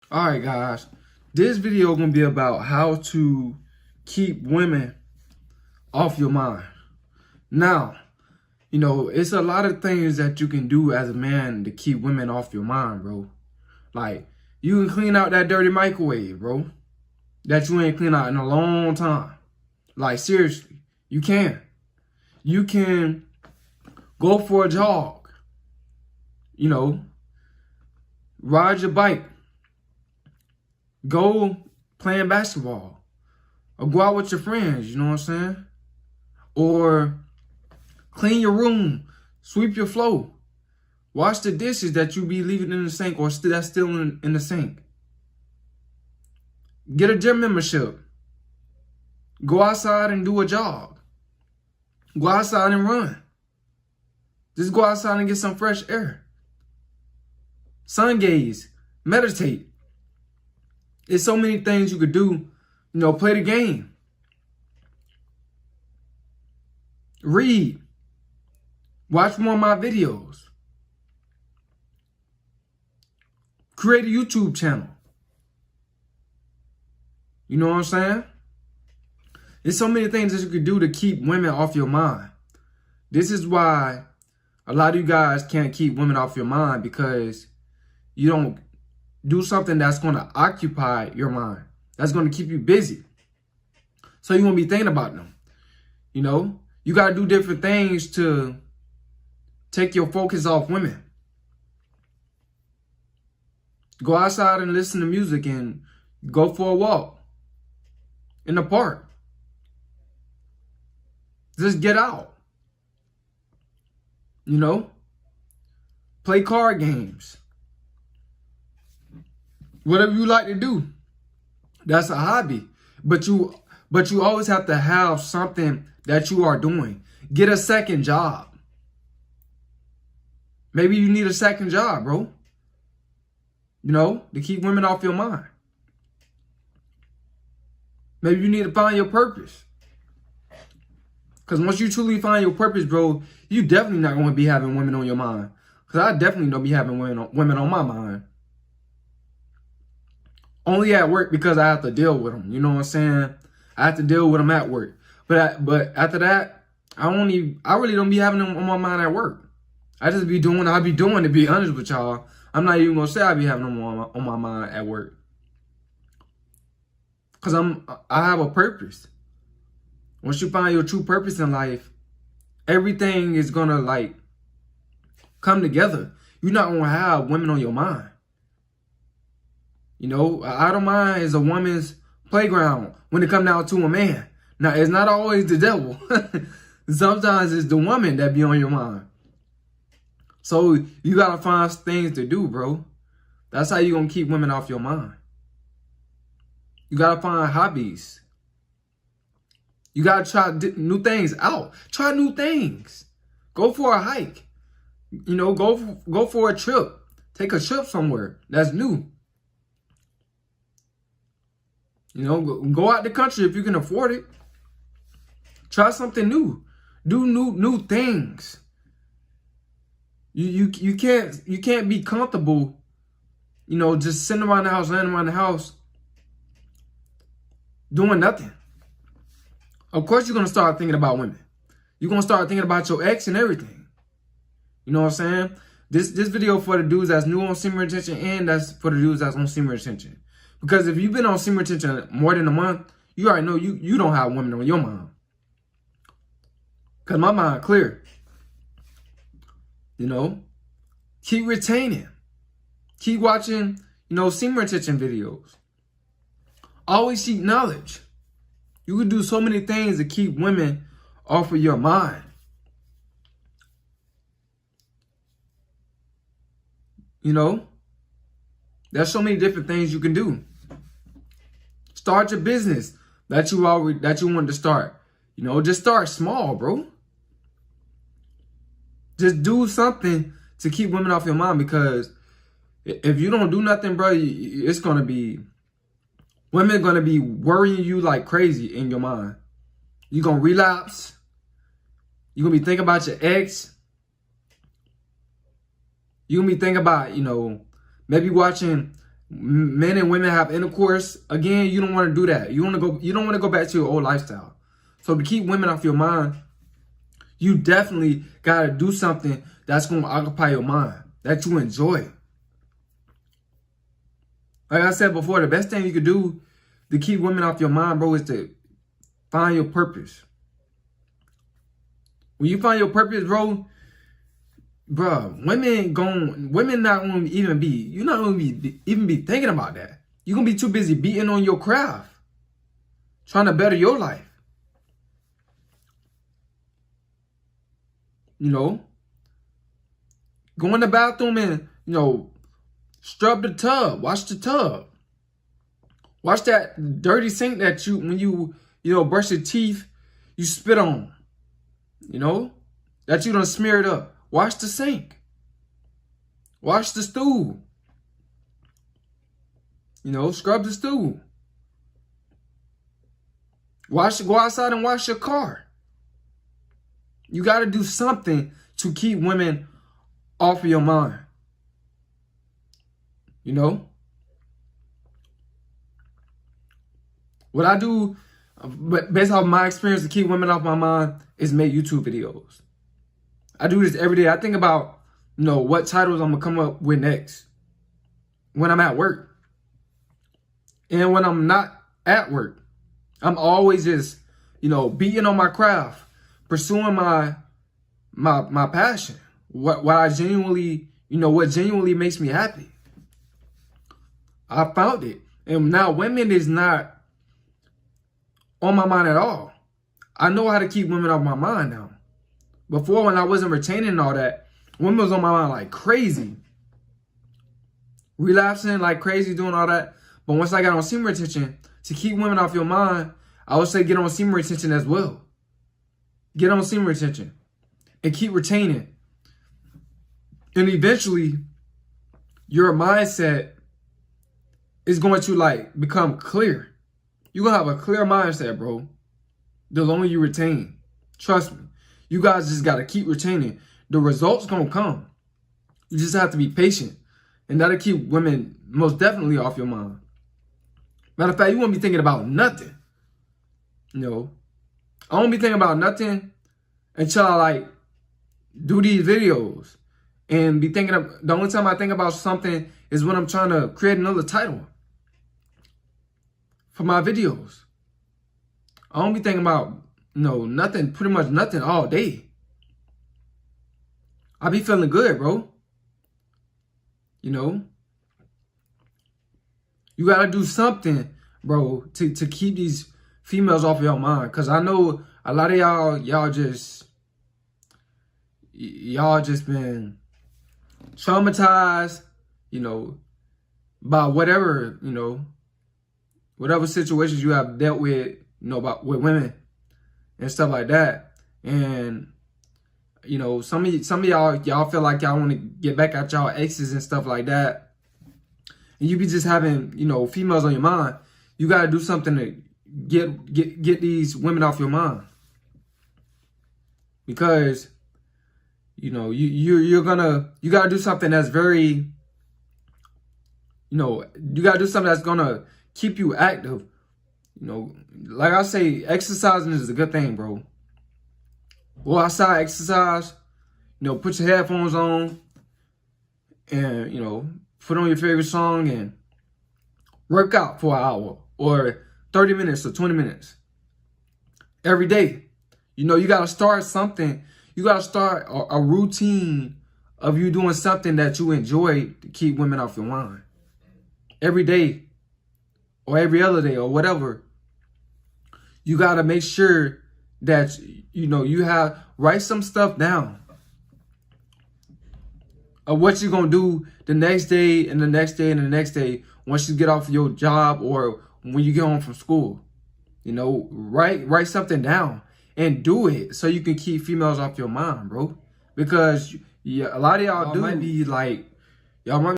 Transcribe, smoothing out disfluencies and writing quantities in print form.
All right, guys. This video gonna be about how to keep women off your mind. Now, it's a lot of things that you can do as a man to keep women off your mind, bro. Like, you can clean out that dirty microwave, bro, that you ain't cleaned out in a long time. Like, seriously, you can. You can go for a jog, ride your bike, go playing basketball, or go out with your friends, you know what I'm saying? Or clean your room, sweep your floor, wash the dishes that you be leaving in the sink or that's still in the sink. Get a gym membership. Go outside and do a jog. Go outside and run. Just go outside and get some fresh air. Sun gaze, meditate. There's so many things you could do. Play the game. Read. Watch more of my videos. Create a YouTube channel. You know what I'm saying? There's so many things that you could do to keep women off your mind. This is why a lot of you guys can't keep women off your mind, because you don't do something that's going to occupy your mind. That's going to keep you busy. So you won't be thinking about them. You got to do different things to take your focus off women. Go outside and listen to music and go for a walk in the park. Just get out. Play card games. Whatever you like to do, that's a hobby. But you always have to have something that you are doing. Get a second job. Maybe you need a second job, bro. To keep women off your mind. Maybe you need to find your purpose. Because once you truly find your purpose, bro, you definitely not going to be having women on your mind. Because I definitely don't be having women on my mind. Only at work, because I have to deal with them. You know what I'm saying? I have to deal with them at work. But after that, I really don't be having them on my mind at work. I just be doing what I be doing, to be honest with y'all. I'm not even going to say I be having them on my mind at work. Because I have a purpose. Once you find your true purpose in life, everything is going to, come together. You're not going to have women on your mind. An idle mind is a woman's playground when it comes down to a man. Now, it's not always the devil. Sometimes it's the woman that be on your mind. So you got to find things to do, bro. That's how you going to keep women off your mind. You got to find hobbies. You got to try new things out. Try new things. Go for a hike. Go for a trip. Take a trip somewhere that's new. Go out the country if you can afford it. Try something new. Do new things. You can't be comfortable, just sitting around the house, laying around the house, doing nothing. Of course you're gonna start thinking about women. You're gonna start thinking about your ex and everything. You know what I'm saying? This video for the dudes that's new on semen retention, and that's for the dudes that's on semen retention. Because if you've been on semen retention more than a month, you already know you don't have women on your mind. Because my mind clear. Keep retaining. Keep watching, semen retention videos. Always seek knowledge. You can do so many things to keep women off of your mind. There's so many different things you can do. Start your business that you wanted to start. Just start small, bro. Just do something to keep women off your mind, because if you don't do nothing, bro, it's going to be, women going to be worrying you like crazy in your mind. You're going to relapse. You're going to be thinking about your ex. You're going to be thinking about, maybe watching men and women have intercourse, again, you don't want to do that. You don't want to go back to your old lifestyle. So to keep women off your mind, you definitely got to do something that's going to occupy your mind, that you enjoy. Like I said before, the best thing you could do to keep women off your mind, bro, is to find your purpose. When you find your purpose, bro, women not gonna even be, you're not gonna even be thinking about that. You're gonna be too busy beating on your craft, trying to better your life. You know, go in the bathroom and, you know, scrub the tub, wash the tub. Wash that dirty sink that when you brush your teeth, you spit on. You know, that you done smeared up. Wash the sink. Wash the stool. You know, scrub the stool. Go outside and wash your car. You got to do something to keep women off of your mind. You know? What I do, based off my experience to keep women off my mind, is make YouTube videos. I do this every day. I think about, you know, what titles I'm going to come up with next when I'm at work. And when I'm not at work, I'm always just, you know, beating on my craft, pursuing my passion, what I genuinely, you know, what genuinely makes me happy. I found it. And now women is not on my mind at all. I know how to keep women off my mind now. Before, when I wasn't retaining all that, women was on my mind like crazy. Relapsing like crazy, doing all that. But once I got on semen retention, to keep women off your mind, I would say get on semen retention as well. Get on semen retention and keep retaining. And eventually, your mindset is going to like become clear. You're going to have a clear mindset, bro, the longer you retain. Trust me. You guys just got to keep retaining. The results going to come. You just have to be patient. And that'll keep women most definitely off your mind. Matter of fact, you won't be thinking about nothing. You know, I won't be thinking about nothing until I like do these videos. And be thinking of, the only time I think about something is when I'm trying to create another title for my videos. I don't be thinking about, you know, nothing, pretty much nothing all day. I be feeling good, bro. You know? You gotta do something, bro, to keep these females off of your mind. Cause I know a lot of y'all just been traumatized, you know, by whatever, you know, whatever situations you have dealt with, you know, with women and stuff like that. And, you know, some of y'all feel like y'all want to get back at y'all exes and stuff like that. And you be just having, you know, females on your mind. You got to do something to get these women off your mind. Because, you know, you got to do something that's very, you know, you got to do something that's going to keep you active. You know, like I say, exercising is a good thing, bro. Go outside, exercise, you know, put your headphones on and, you know, put on your favorite song and work out for an hour or 30 minutes or 20 minutes every day. You know, you got to start something. You got to start a routine of you doing something that you enjoy to keep women off your mind. Every day or every other day or whatever. You got to make sure that, you know, write some stuff down of what you're going to do the next day and the next day and the next day once you get off your job or when you get home from school. You know, write something down and do it so you can keep females off your mind, bro. Because a lot of y'all might be like, y'all might